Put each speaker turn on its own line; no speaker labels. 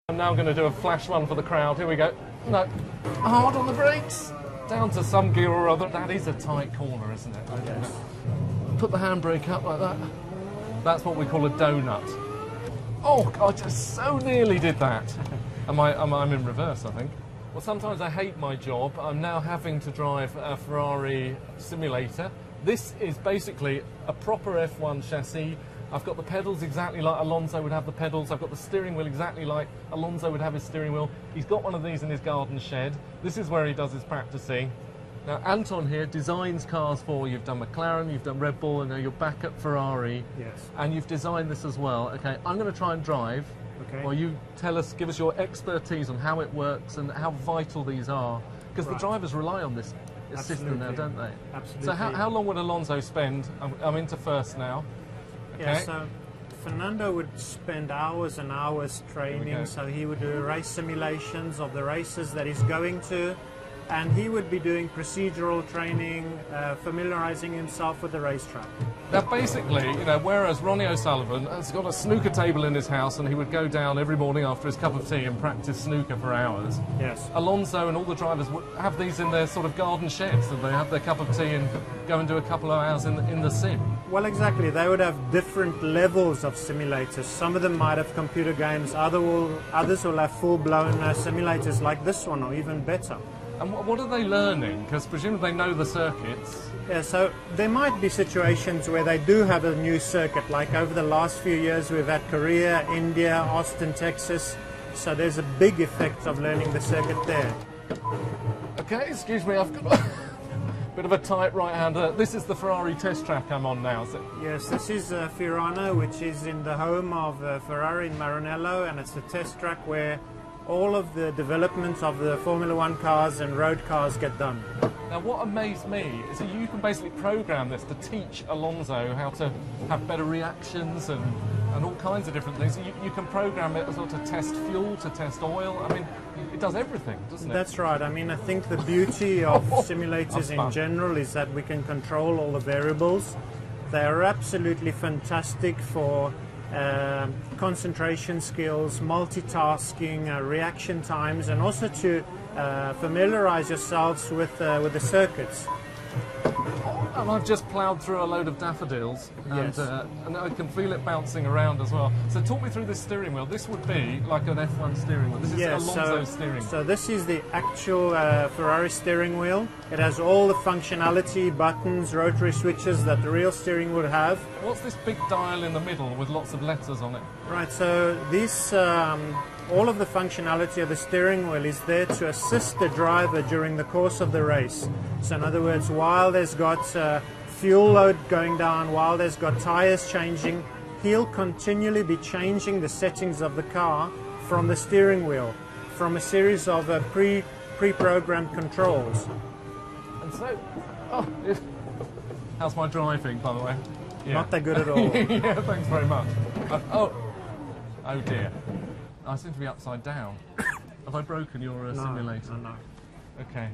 I'm now going to do a flash run for the crowd. Here we go. No. Hard on the brakes. Down to some gear or other. That is a tight corner, isn't it?
Yes.
Put the handbrake up like that. That's what we call a donut. Oh, I just so nearly did that. I'm in reverse, I think. Well, sometimes I hate my job. I'm now having to drive a Ferrari simulator. This is basically a proper F1 chassis. I've got the pedals exactly like Alonso would have the pedals. I've got the steering wheel exactly like Alonso would have his steering wheel. He's got one of these in his garden shed. This is where he does his practicing. Now, Anton here designs cars for you. You've done McLaren, you've done Red Bull, and now you're back at Ferrari.
Yes.
And you've designed this as well. Okay, I'm going to try and drive.
Okay.
While you give us your expertise on how it works and how vital these are. Because the drivers rely on this system now, don't they?
Absolutely.
So how long would Alonso spend? I'm into first now. Okay.
Yeah, so Fernando would spend hours and hours training, so he would do race simulations of the races that he's going to, and he would be doing procedural training, familiarizing himself with the racetrack.
Now basically, you know, whereas Ronnie O'Sullivan has got a snooker table in his house and he would go down every morning after his cup of tea and practice snooker for hours.
Yes.
Alonso and all the drivers would have these in their sort of garden sheds, and they have their cup of tea and go and do a couple of hours in the sim.
Well, exactly. They would have different levels of simulators. Some of them might have computer games, others will have full-blown simulators like this one, or even better.
And what are they learning? Because presumably they know the circuits.
Yeah, so there might be situations where they do have a new circuit, like over the last few years we've had Korea, India, Austin, Texas, so there's a big effect of learning the circuit there.
Okay, excuse me, I've got a bit of a tight right-hander. This is the Ferrari test track I'm on now, is it?
Yes, this is Fiorano, which is in the home of Ferrari in Maranello, and it's a test track where all of the developments of the Formula One cars and road cars get done.
Now, what amazed me is that you can basically program this to teach Alonso how to have better reactions and all kinds of different things. You can program it as well to test fuel, to test oil. I mean, it does everything, doesn't it?
That's right. I mean, I think the beauty of simulators in general is that we can control all the variables. They are absolutely fantastic for concentration skills, multitasking, reaction times, and also to familiarize yourselves with the circuits.
And I've just ploughed through a load of daffodils,
Yes.
and I can feel it bouncing around as well. So talk me through this steering wheel. This would be like an F1 steering wheel. This is Alonso's steering wheel.
So this is the actual Ferrari steering wheel. It has all the functionality, buttons, rotary switches that the real steering would have.
What's this big dial in the middle with lots of letters on it?
Right, so this, all of the functionality of the steering wheel is there to assist the driver during the course of the race. So in other words, while there's got fuel load going down, while there's got tyres changing, he'll continually be changing the settings of the car from the steering wheel, from a series of pre-programmed controls.
And so, how's my driving, by the way? Yeah.
Not that good at all.
Yeah, thanks very much. Oh dear. I seem to be upside down. Have I broken your simulator?
No.
Okay.